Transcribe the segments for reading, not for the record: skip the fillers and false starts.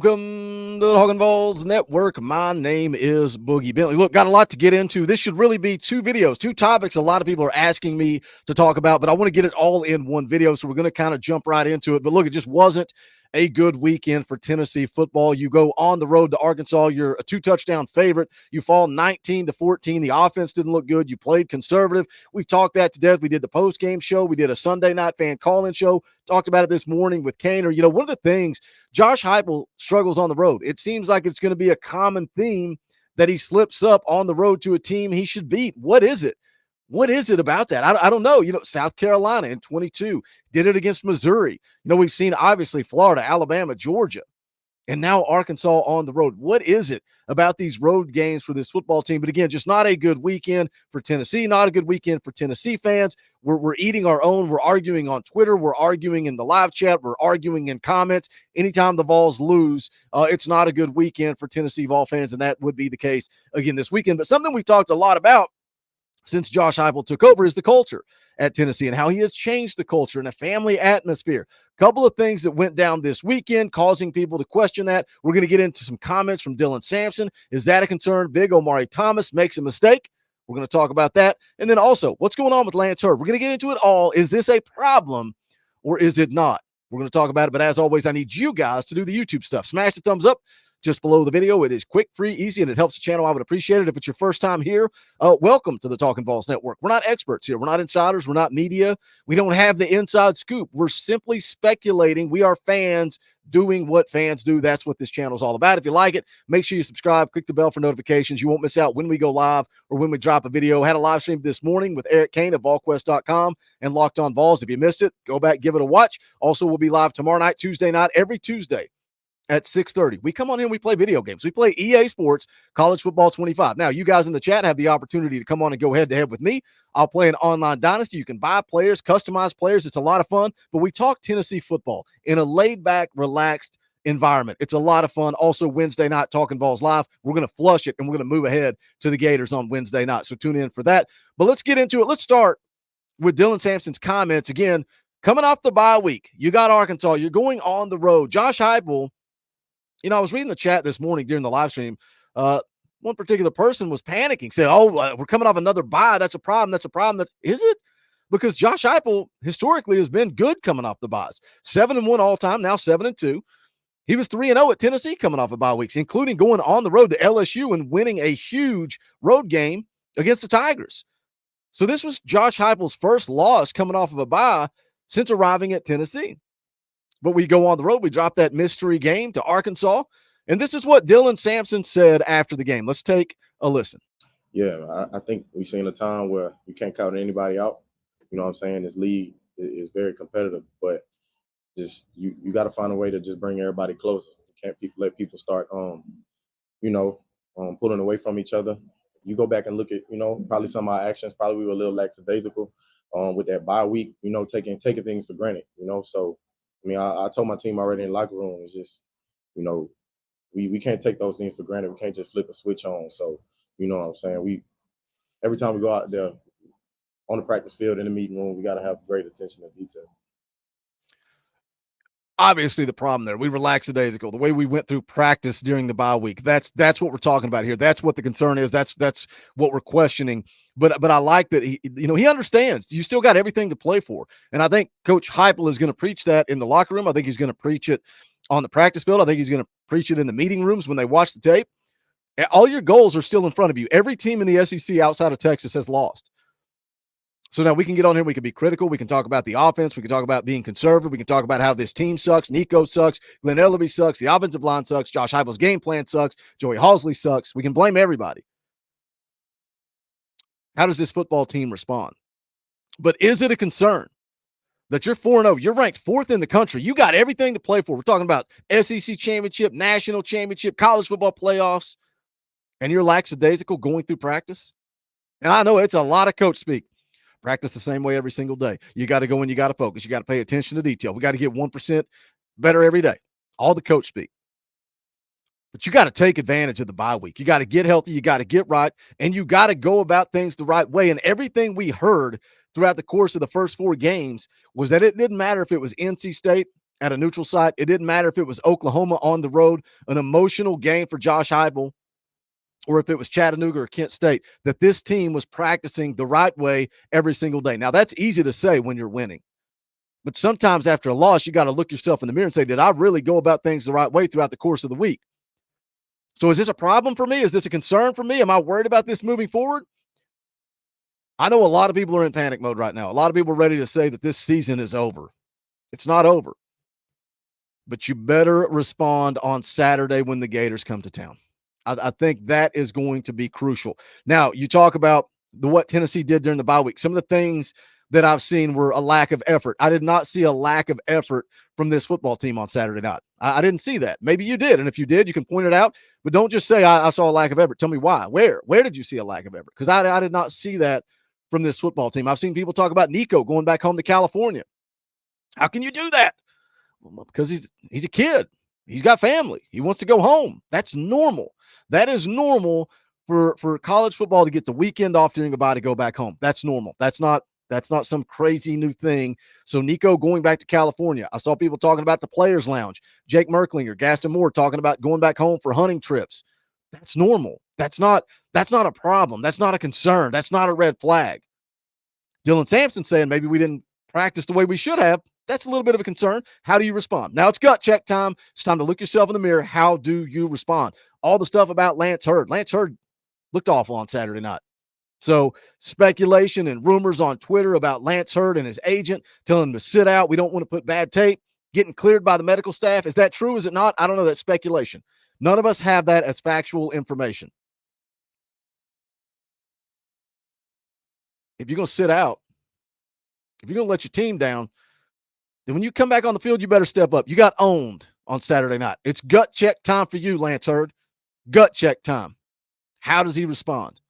Welcome to the Talkin VAWLS Network. My name is Boogie Bentley. Look, got a lot to get into. This should really be two videos, two topics a lot of people are asking me to talk about, but I want to get it all in one video, so we're going to kind of jump right into it. But look, it just wasn't a good weekend for Tennessee football. You go on the road to Arkansas. You're a two-touchdown favorite. You fall 19-14. The offense didn't look good. You played conservative. We've talked that to death. We did the post-game show. We did a Sunday night fan call-in show. Talked about it this morning with Kaner. You know, one of the things, Josh Heupel struggles on the road. It seems like it's going to be a common theme that he slips up on the road to a team he should beat. What is it? What is it about that? I don't know. You know, South Carolina in 22 did it against Missouri. You know, we've seen obviously Florida, Alabama, Georgia, and now Arkansas on the road. What is it about these road games for this football team? But again, just not a good weekend for Tennessee, not a good weekend for Tennessee fans. We're eating our own. We're arguing on Twitter. We're arguing in the live chat. We're arguing in comments. Anytime the Vols lose, it's not a good weekend for Tennessee Vol fans, and that would be the case again this weekend. But something we've talked a lot about since Josh Heupel took over is the culture at Tennessee and how he has changed the culture and a family atmosphere. A couple of things that went down this weekend causing people to question that. We're going to get into some comments from Dylan Sampson. Is that a concern? Big Omari Thomas makes a mistake. We're going to talk about that. And then also, what's going on with Lance Hurd? We're going to get into it all. Is this a problem or is it not? We're going to talk about it. But as always, I need you guys to do the YouTube stuff. Smash the thumbs up just below the video. It is quick, free, easy, and it helps the channel. I would appreciate it. If it's your first time here, welcome to the Talkin VAWLS Network. We're not experts here. We're not insiders. We're not media. We don't have the inside scoop. We're simply speculating. We are fans doing what fans do. That's what this channel is all about. If you like it, make sure you subscribe, click the bell for notifications. You won't miss out when we go live or when we drop a video. Had a live stream this morning with Eric Kane of VolQuest.com and Locked On Vols. If you missed it, go back, give it a watch. Also, we'll be live tomorrow night, Tuesday night, every Tuesday at 6:30. We come on here and we play video games. We play EA Sports College Football 25. Now, you guys in the chat have the opportunity to come on and go head-to-head with me. I'll play an online dynasty. You can buy players, customize players. It's a lot of fun. But we talk Tennessee football in a laid-back, relaxed environment. It's a lot of fun. Also, Wednesday night, Talkin VAWLS Live. We're going to flush it, and we're going to move ahead to the Gators on Wednesday night. So tune in for that. But let's get into it. Let's start with Dylan Sampson's comments. Again, coming off the bye week, you got Arkansas. You're going on the road. Josh Heupel, you know, I was reading the chat this morning during the live stream. One particular person was panicking, said, we're coming off another bye. That's a problem. That's a problem. Is it? Because Josh Heupel historically has been good coming off the byes. 7-1 all time, now 7-2. He was 3-0 at Tennessee coming off of bye weeks, including going on the road to LSU and winning a huge road game against the Tigers. So this was Josh Heupel's first loss coming off of a bye since arriving at Tennessee. But we go on the road. We drop that mystery game to Arkansas. And this is what Dylan Sampson said after the game. Let's take a listen. Yeah, I think we've seen a time where you can't count anybody out. You know what I'm saying? This league is very competitive, but just you got to find a way to just bring everybody closer. You can't let people start, pulling away from each other. You go back and look at, probably some of our actions. Probably we were a little lackadaisical with that bye week, taking things for granted, So, I mean, I told my team already in the locker room, it's just, we can't take those things for granted. We can't just flip a switch on. So, you know what I'm saying? Every time we go out there on the practice field, in the meeting room, we got to have great attention to detail. Obviously, the problem there, we relaxed a days ago. The way we went through practice during the bye week, that's what we're talking about here. That's what the concern is. That's what we're questioning. But I like that he understands. You still got everything to play for, and I think Coach Heupel is going to preach that in the locker room. I think he's going to preach it on the practice field. I think he's going to preach it in the meeting rooms when they watch the tape. All your goals are still in front of you. Every team in the SEC outside of Texas has lost. So now we can get on here. We can be critical. We can talk about the offense. We can talk about being conservative. We can talk about how this team sucks. Nico sucks. Glenn Ellaby sucks. The offensive line sucks. Josh Heupel's game plan sucks. Joey Halzle sucks. We can blame everybody. How does this football team respond? But is it a concern that you're 4-0? You're ranked 4th in the country. You got everything to play for. We're talking about SEC championship, national championship, college football playoffs, and you're lackadaisical going through practice? And I know it's a lot of coach speak. Practice the same way every single day. You got to go in, you got to focus. You got to pay attention to detail. We got to get 1% better every day. All the coach speak. But you got to take advantage of the bye week. You got to get healthy. You got to get right. And you got to go about things the right way. And everything we heard throughout the course of the first 4 games was that it didn't matter if it was NC State, at a neutral site. It didn't matter if it was Oklahoma on the road, an emotional game for Josh Heupel, or if it was Chattanooga or Kent State, that this team was practicing the right way every single day. Now, that's easy to say when you're winning. But sometimes after a loss, you got to look yourself in the mirror and say, did I really go about things the right way throughout the course of the week? So is this a problem for me? Is this a concern for me? Am I worried about this moving forward? I know a lot of people are in panic mode right now. A lot of people are ready to say that this season is over. It's not over. But you better respond on Saturday when the Gators come to town. I think that is going to be crucial. Now, you talk about what Tennessee did during the bye week. Some of the things that I've seen were a lack of effort. I did not see a lack of effort from this football team on Saturday night. I didn't see that. Maybe you did. And if you did, you can point it out. But don't just say, I saw a lack of effort. Tell me why. Where did you see a lack of effort? Because I did not see that from this football team. I've seen people talk about Nico going back home to California. How can you do that? Well, because he's a kid. He's got family. He wants to go home. That's normal. That is normal for college football to get the weekend off during a bye to go back home. That's normal. That's not some crazy new thing. So Nico going back to California. I saw people talking about the Players Lounge. Jake Merklinger, Gaston Moore talking about going back home for hunting trips. That's normal. That's not a problem. That's not a concern. That's not a red flag. Dylan Sampson saying maybe we didn't practice the way we should have. That's a little bit of a concern. How do you respond? Now it's gut check time. It's time to look yourself in the mirror. How do you respond? All the stuff about Lance Hurd. Lance Hurd looked awful on Saturday night. So speculation and rumors on Twitter about Lance Hurd and his agent telling him to sit out. We don't want to put bad tape, getting cleared by the medical staff. Is that true? Is it not? I don't know. That's speculation. None of us have that as factual information. If you're going to sit out, if you're going to let your team down, then when you come back on the field, you better step up. You got owned on Saturday night. It's gut check time for you, Lance Hurd. Gut check time. How does he respond?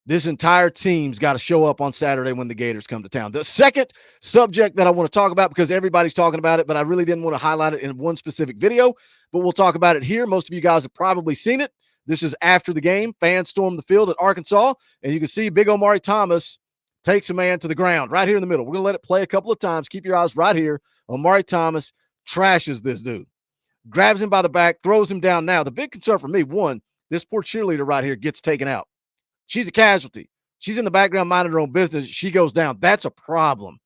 This entire team's got to show up on Saturday when the Gators come to town. The second subject that I want to talk about, because everybody's talking about it, but I really didn't want to highlight it in one specific video, but we'll talk about it here. Most of you guys have probably seen it. This is after the game. Fans stormed the field at Arkansas, and you can see big Omari Thomas takes a man to the ground right here in the middle. We're going to let it play a couple of times. Keep your eyes right here. Omari Thomas trashes this dude, grabs him by the back, throws him down. Now, the big concern for me, one, this poor cheerleader right here gets taken out. She's a casualty. She's in the background minding her own business. She goes down. That's a problem.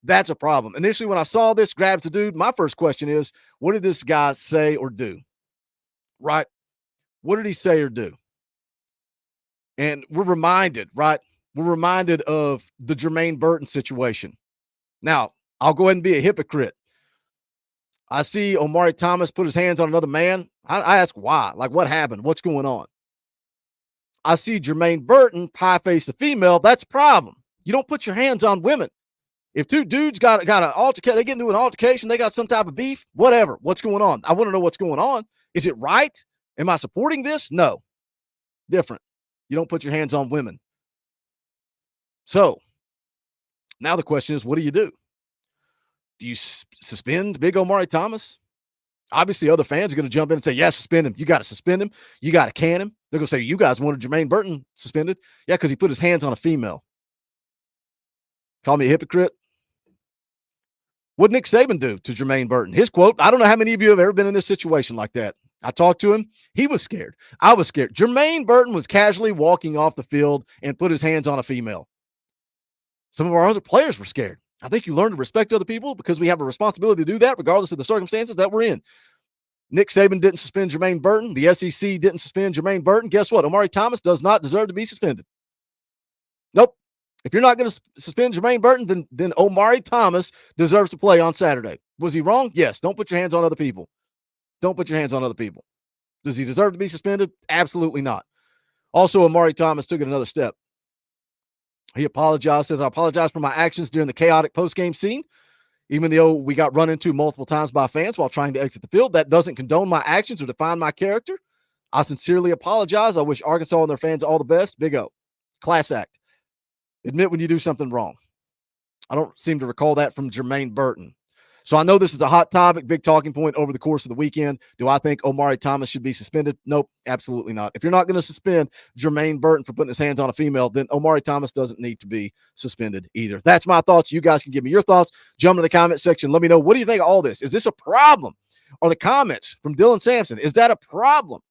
That's a problem. Initially, when I saw this, grabs the dude, my first question is, what did this guy say or do? Right? What did he say or do? And we're reminded, right? We're reminded of the Jermaine Burton situation. Now, I'll go ahead and be a hypocrite. I see Omari Thomas put his hands on another man. I ask why. Like, what happened? What's going on? I see Jermaine Burton pie-face a female. That's a problem. You don't put your hands on women. If two dudes got an altercation, they get into an altercation, they got some type of beef, whatever. What's going on? I want to know what's going on. Is it right? Am I supporting this? No. Different. You don't put your hands on women. So now the question is, what do? Do you suspend big Omari Thomas? Obviously, other fans are going to jump in and say, yeah, suspend him. You got to suspend him. You got to can him. They're going to say, you guys wanted Jermaine Burton suspended. Yeah, because he put his hands on a female. Call me a hypocrite. What did Nick Saban do to Jermaine Burton? His quote, I don't know how many of you have ever been in this situation like that. I talked to him. He was scared. I was scared. Jermaine Burton was casually walking off the field and put his hands on a female. Some of our other players were scared. I think you learn to respect other people because we have a responsibility to do that regardless of the circumstances that we're in. Nick Saban didn't suspend Jermaine Burton. The SEC didn't suspend Jermaine Burton. Guess what? Omari Thomas does not deserve to be suspended. Nope. If you're not going to suspend Jermaine Burton, then Omari Thomas deserves to play on Saturday. Was he wrong? Yes. Don't put your hands on other people. Don't put your hands on other people. Does he deserve to be suspended? Absolutely not. Also, Omari Thomas took it another step. He apologized, says, I apologize for my actions during the chaotic postgame scene. Even though we got run into multiple times by fans while trying to exit the field, that doesn't condone my actions or define my character. I sincerely apologize. I wish Arkansas and their fans all the best. Big O. Class act. Admit when you do something wrong. I don't seem to recall that from Jermaine Burton. So I know this is a hot topic, big talking point over the course of the weekend. Do I think Omari Thomas should be suspended? Nope, absolutely not. If you're not going to suspend Jermaine Burton for putting his hands on a female, then Omari Thomas doesn't need to be suspended either. That's my thoughts. You guys can give me your thoughts. Jump in the comment section. Let me know, what do you think of all this? Is this a problem? Or the comments from Dylan Sampson, is that a problem?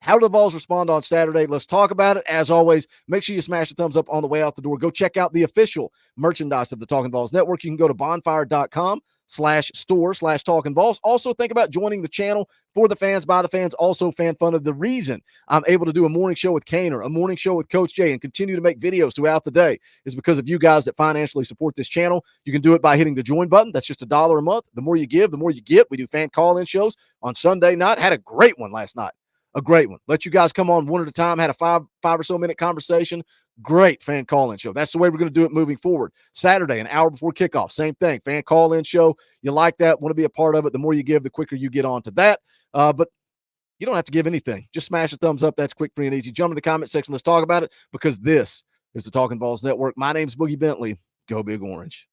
How do the Vols respond on Saturday? Let's talk about it. As always, make sure you smash the thumbs up on the way out the door. Go check out the official merchandise of the Talkin VAWLS Network. You can go to bonfire.com/store/Talkin VAWLS. Also, think about joining the channel for the fans, by the fans, also fan funded. The reason I'm able to do a morning show with Kaner, a morning show with Coach Jay, and continue to make videos throughout the day is because of you guys that financially support this channel. You can do it by hitting the join button. That's just $1 a month. The more you give, the more you get. We do fan call-in shows on Sunday night. Had a great one last night. A great one. Let you guys come on one at a time. Had a five or so minute conversation. Great fan call-in show. That's the way we're going to do it moving forward. Saturday, an hour before kickoff. Same thing. Fan call-in show. You like that, want to be a part of it. The more you give, the quicker you get on to that. But you don't have to give anything. Just smash a thumbs up. That's quick, free, and easy. Jump in the comment section. Let's talk about it, because this is the Talkin VAWLS Network. My name's Boogie Bentley. Go Big Orange.